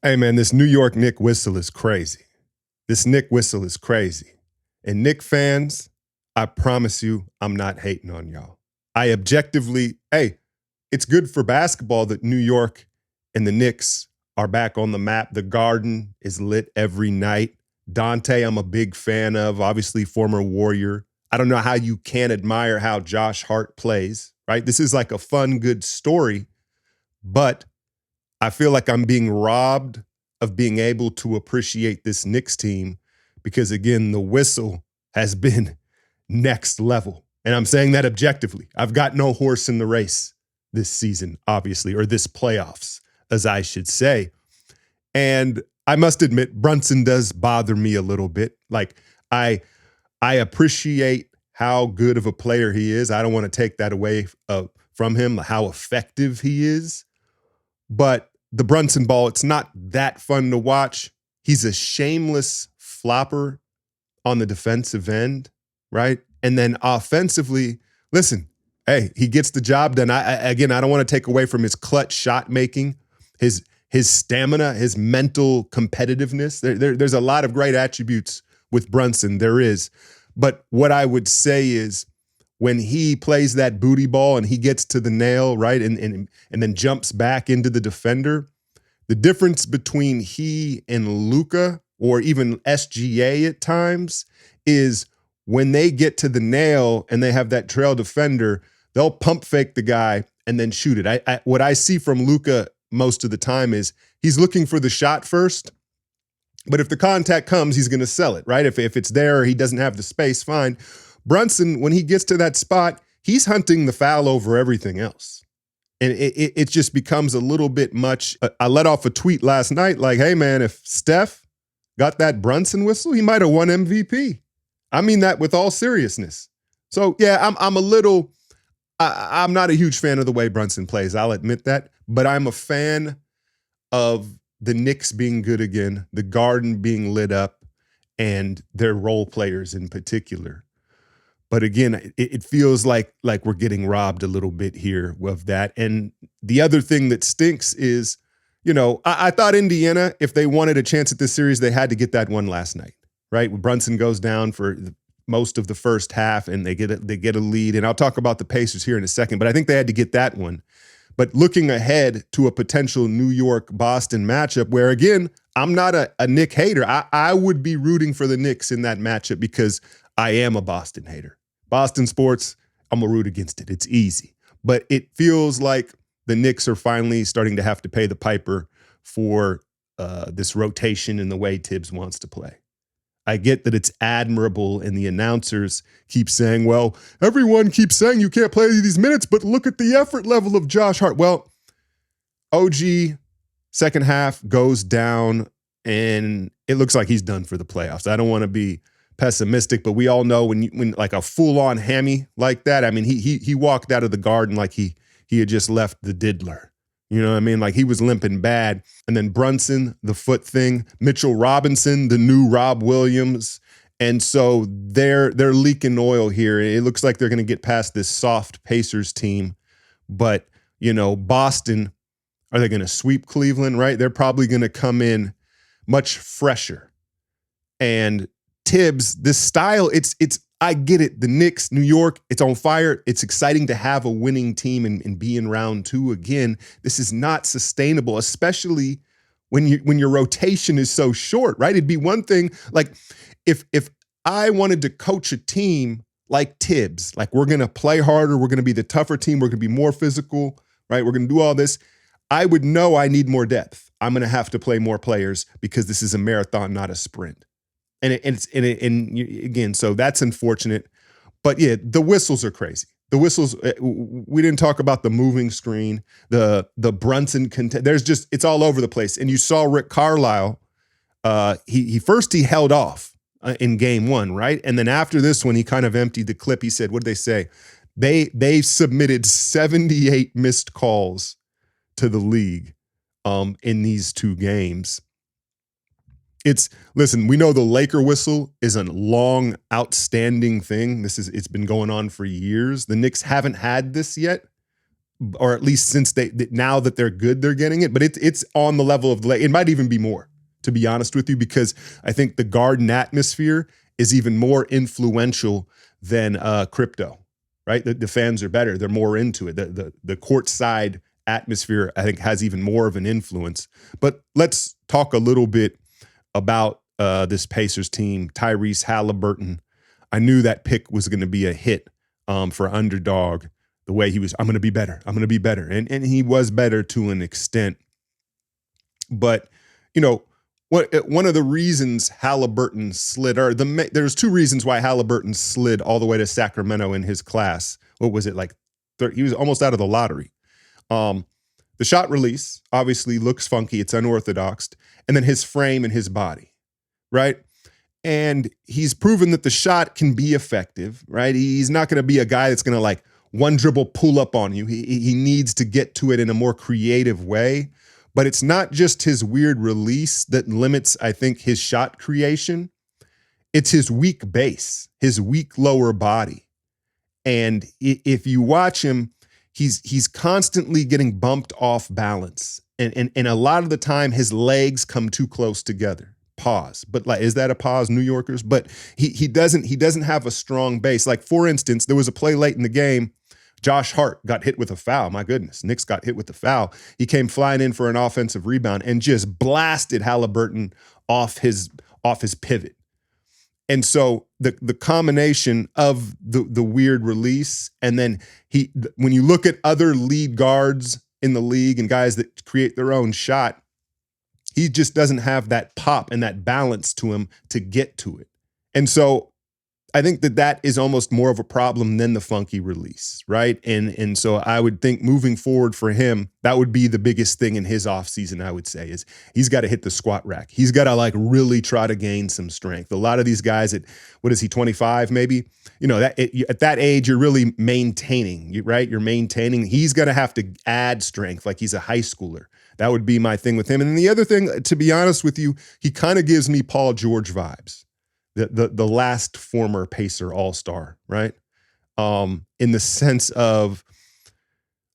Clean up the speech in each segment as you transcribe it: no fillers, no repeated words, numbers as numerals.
Hey man, this New York Knick whistle is crazy. This Knick whistle is crazy. And Knick fans, I promise you, I'm not hating on y'all. I objectively, hey, it's good for basketball that New York and the Knicks are back on the map. The Garden is lit every night. Dante, I'm a big fan of, obviously, former Warrior. I don't know how you can't admire how Josh Hart plays, right? This is like a fun, good story, but I feel like I'm being robbed of being able to appreciate this Knicks team because, again, the whistle has been next level. And I'm saying that objectively. I've got no horse in the race this season, obviously, or this playoffs, as I should say. And I must admit, Brunson does bother me a little bit. Like, I appreciate how good of a player he is. I don't want to take that away from him, how effective he is. But the Brunson ball, it's not that fun to watch. He's a shameless flopper on the defensive end, right? And then offensively, listen, hey, he gets the job done. I don't want to take away from his clutch shot making, his stamina, his mental competitiveness. There's a lot of great attributes with Brunson. There is. But what I would say is, when he plays that booty ball and he gets to the nail, right, and then jumps back into the defender, the difference between he and Luka, or even SGA at times, is when they get to the nail and they have that trail defender, they'll pump fake the guy and then shoot it. What I see from Luka most of the time is he's looking for the shot first, but if the contact comes, he's going to sell it, right? If it's there or he doesn't have the space, fine. Brunson, when he gets to that spot, he's hunting the foul over everything else. And it just becomes a little bit much. I let off a tweet last night like, hey, man, if Steph got that Brunson whistle, he might have won MVP. I mean that with all seriousness. So, yeah, I'm not a huge fan of the way Brunson plays. I'll admit that. But I'm a fan of the Knicks being good again, the Garden being lit up, and their role players in particular. But again, it feels like we're getting robbed a little bit here of that. And the other thing that stinks is, I thought Indiana, if they wanted a chance at this series, they had to get that one last night, right? Brunson goes down for most of the first half, and they get a lead. And I'll talk about the Pacers here in a second, but I think they had to get that one. But looking ahead to a potential New York-Boston matchup where, again, I'm not a Knick hater. I would be rooting for the Knicks in that matchup because I am a Boston hater. Boston sports, I'm going to root against it. It's easy. But it feels like the Knicks are finally starting to have to pay the piper for this rotation in the way Tibbs wants to play. I get that it's admirable, and the announcers keep saying, well, everyone keeps saying you can't play these minutes, but look at the effort level of Josh Hart. Well, OG, second half goes down, and it looks like he's done for the playoffs. I don't want to be pessimistic, but we all know when like a full-on hammy like that, I mean, he walked out of the Garden like he had just left the diddler. You know what I mean? Like he was limping bad. And then Brunson, the foot thing, Mitchell Robinson, the new Rob Williams. And so they're leaking oil here. It looks like they're going to get past this soft Pacers team. But, Boston, are they going to sweep Cleveland, right? They're probably going to come in much fresher. And Tibbs, this style, it's I get it. The Knicks, New York, it's on fire. It's exciting to have a winning team and be in round two again. This is not sustainable, especially when your rotation is so short, right? It'd be one thing, like if I wanted to coach a team like Tibbs, like we're going to play harder, we're going to be the tougher team, we're going to be more physical, right? We're going to do all this. I would know I need more depth. I'm going to have to play more players because this is a marathon, not a sprint. And again, so that's unfortunate. But yeah, the whistles are crazy. The whistles, we didn't talk about the moving screen, the Brunson, it's all over the place. And you saw Rick Carlisle, he held off in game one, right? And then after this one, he kind of emptied the clip. He said, what did they say? They submitted 78 missed calls to the league in these two games. Listen, we know the Laker whistle is a long, outstanding thing. It's been going on for years. The Knicks haven't had this yet. or at least since now that they're good, they're getting it. But it's on the level of it might even be more, to be honest with you, because I think the Garden atmosphere is even more influential than crypto. Right, the fans are better; they're more into it. The courtside atmosphere, I think, has even more of an influence. But let's talk a little bit about this Pacers team. Tyrese Halliburton. I knew that pick was going to be a hit for underdog. The way he was, I'm going to be better. I'm going to be better. And he was better to an extent. But, you know, one of the reasons Halliburton slid, or there's two reasons why Halliburton slid all the way to Sacramento in his class. What was it, like? He was almost out of the lottery. The shot release obviously looks funky. It's unorthodox. And then his frame and his body, right? And he's proven that the shot can be effective, right? He's not going to be a guy that's going to like one dribble pull up on you. He needs to get to it in a more creative way. But it's not just his weird release that limits, I think, his shot creation. It's his weak base, his weak lower body. And if you watch him, he's constantly getting bumped off balance. And a lot of the time, his legs come too close together. Pause. But like, is that a pause, New Yorkers? But he doesn't have a strong base. Like, for instance, there was a play late in the game. Josh Hart got hit with a foul. My goodness, Knicks got hit with the foul. He came flying in for an offensive rebound and just blasted Halliburton off his pivot. And so the combination of the weird release, and then when you look at other lead guards in the league and guys that create their own shot, he just doesn't have that pop and that balance to him to get to it. And so I think that is almost more of a problem than the funky release, right? And so I would think moving forward for him, that would be the biggest thing in his offseason, I would say, is he's got to hit the squat rack. He's got to like really try to gain some strength. A lot of these guys at, what is he, 25 maybe? You know, at that age, you're really maintaining, right? You're maintaining. He's going to have to add strength like he's a high schooler. That would be my thing with him. And then the other thing, to be honest with you, he kind of gives me Paul George vibes. The last former Pacer All-Star, right? In the sense of,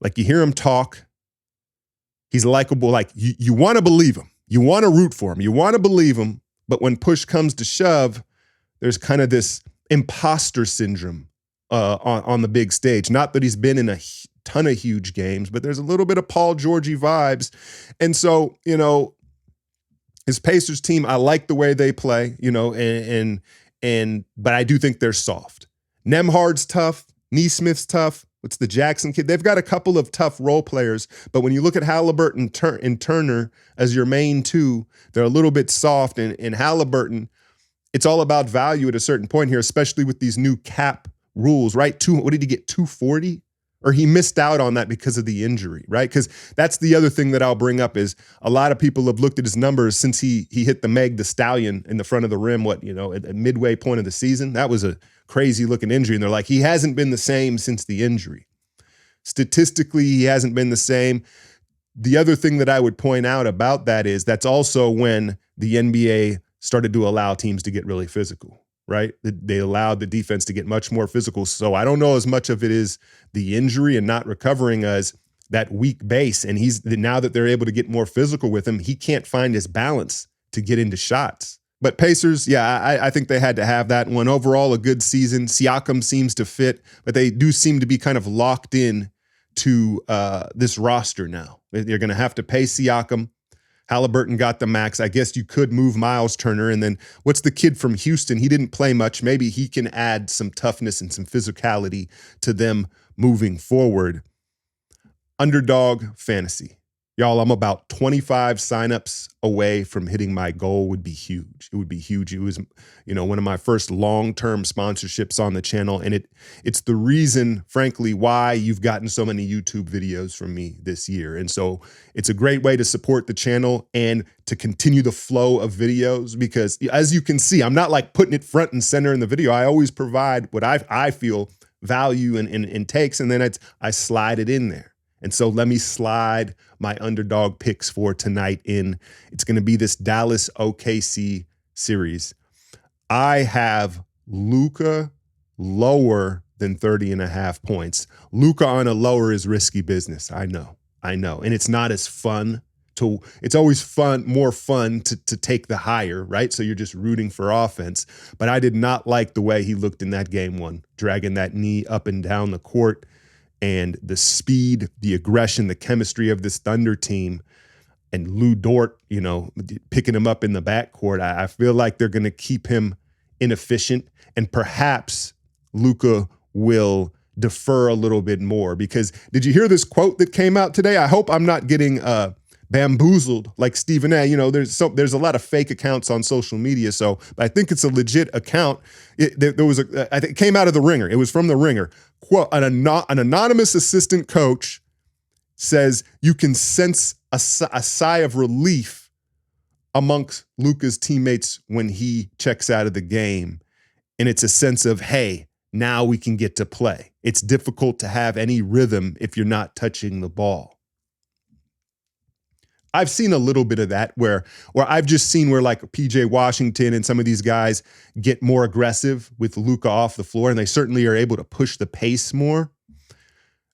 like, you hear him talk, he's likable. Like, you want to believe him. You want to root for him. You want to believe him. But when push comes to shove, there's kind of this imposter syndrome on the big stage. Not that he's been in a ton of huge games, but there's a little bit of Paul Georgie vibes. And so, you know, his Pacers team, I like the way they play, you know, but I do think they're soft. Nembhard's tough. Neesmith's tough. What's the Jackson kid? They've got a couple of tough role players, but when you look at Halliburton and Turner as your main two, they're a little bit soft. And Halliburton, it's all about value at a certain point here, especially with these new cap rules, right? What did he get, 240? Or he missed out on that because of the injury, right? Because that's the other thing that I'll bring up is a lot of people have looked at his numbers since he hit the Meg the Stallion in the front of the rim, at the midway point of the season. That was a crazy looking injury. And they're like, he hasn't been the same since the injury. Statistically, he hasn't been the same. The other thing that I would point out about that is that's also when the NBA started to allow teams to get really physical. Right? They allowed the defense to get much more physical. So I don't know as much of it is the injury and not recovering as that weak base. And now that they're able to get more physical with him, he can't find his balance to get into shots. But Pacers, yeah, I think they had to have that one. Overall, a good season. Siakam seems to fit, but they do seem to be kind of locked in to this roster now. They're going to have to pay Siakam. Halliburton got the max. I guess you could move Miles Turner. And then what's the kid from Houston? He didn't play much. Maybe he can add some toughness and some physicality to them moving forward. Underdog fantasy. Y'all, I'm about 25 signups away from hitting my goal. Would be huge. It would be huge. It was, one of my first long-term sponsorships on the channel. And it's the reason, frankly, why you've gotten so many YouTube videos from me this year. And so it's a great way to support the channel and to continue the flow of videos, because as you can see, I'm not like putting it front and center in the video. I always provide what I feel value and takes, and then I slide it in there. And so let me slide my underdog picks for tonight in. It's going to be this Dallas OKC series. I have Luka lower than 30.5 points. Luka on a lower is risky business. I know. And it's not as fun it's always more fun to take the higher, right? So you're just rooting for offense. But I did not like the way he looked in that game one, dragging that knee up and down the court, and the speed, the aggression, the chemistry of this Thunder team, and Lou Dort, picking him up in the backcourt. I feel like they're going to keep him inefficient, and perhaps Luka will defer a little bit more. Because did you hear this quote that came out today? I hope I'm not getting bamboozled like Stephen A. There's a lot of fake accounts on social media, so I think it's a legit account. I think it came out of the Ringer. It was from the Ringer. Quote: an anonymous assistant coach says you can sense a sigh of relief amongst Luka's teammates when he checks out of the game, and it's a sense of, hey, now we can get to play. It's difficult to have any rhythm if you're not touching the ball. I've seen a little bit of that where I've just seen where like PJ Washington and some of these guys get more aggressive with Luka off the floor, and they certainly are able to push the pace more.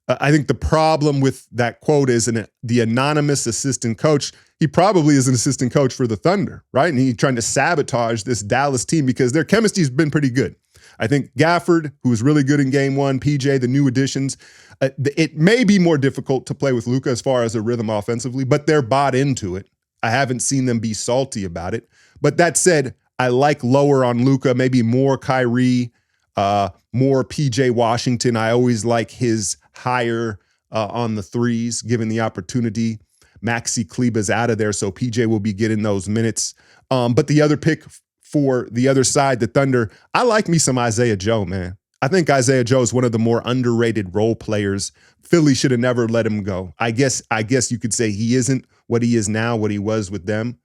I think the problem with that quote is the anonymous assistant coach, he probably is an assistant coach for the Thunder, right? And he's trying to sabotage this Dallas team because their chemistry's been pretty good. I think Gafford, who was really good in game one, PJ, the new additions, it may be more difficult to play with Luka as far as a rhythm offensively, but they're bought into it. I haven't seen them be salty about it. But that said, I like lower on Luka, maybe more Kyrie, more PJ Washington. I always like his higher on the threes, given the opportunity. Maxi Kleber's out of there, so PJ will be getting those minutes. But the other pick for the other side, the Thunder, I like me some Isaiah Joe, man. I think Isaiah Joe is one of the more underrated role players. Philly should have never let him go. I guess you could say he isn't what he is now, what he was with them,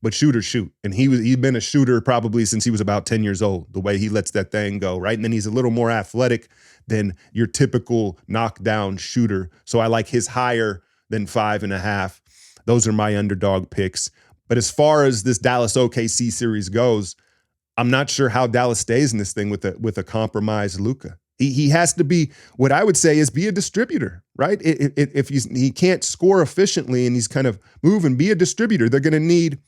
but shooters shoot. And he'd been a shooter probably since he was about 10 years old, the way he lets that thing go, right? And then he's a little more athletic than your typical knockdown shooter. So I like his higher than 5.5. Those are my underdog picks. But as far as this Dallas OKC series goes, I'm not sure how Dallas stays in this thing with a compromised Luka. He has to be, what I would say is, be a distributor, right? If he can't score efficiently and he's kind of moving, be a distributor. They're going to need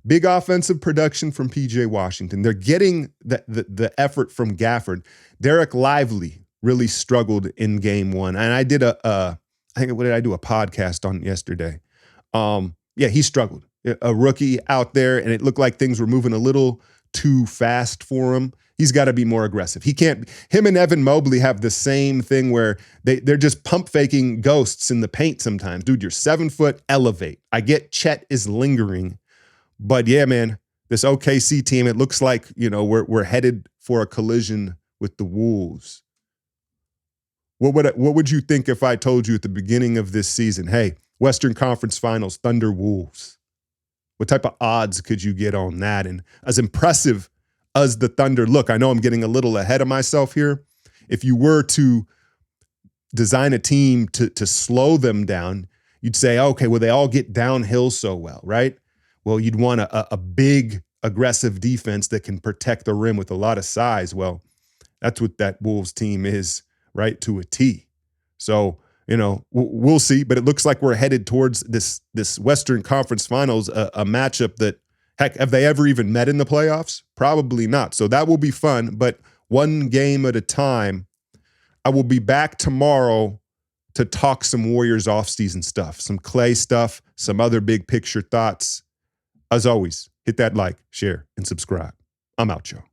big offensive production from PJ Washington. They're getting the effort from Gafford. Derek Lively really struggled in game one. And I did a podcast on yesterday. He struggled. A rookie out there, and it looked like things were moving a little too fast for him. He's got to be more aggressive. Him and Evan Mobley have the same thing where they're just pump faking ghosts in the paint sometimes. Dude, you're 7 foot, elevate. I get Chet is lingering, but yeah, man, this OKC team, it looks like, we're headed for a collision with the Wolves. What would you think if I told you at the beginning of this season, hey, Western Conference Finals, Thunder Wolves? What type of odds could you get on that? And as impressive as the Thunder look, I know I'm getting a little ahead of myself here. If you were to design a team to slow them down, you'd say, okay, well, they all get downhill so well, right? Well, you'd want a big, aggressive defense that can protect the rim with a lot of size. Well, that's what that Wolves team is, right, to a T. So, we'll see, but it looks like we're headed towards this Western Conference Finals, a matchup that, heck, have they ever even met in the playoffs? Probably not. So that will be fun, but one game at a time. I will be back tomorrow to talk some Warriors offseason stuff, some Clay stuff, some other big picture thoughts. As always, hit that like, share, and subscribe. I'm out, y'all.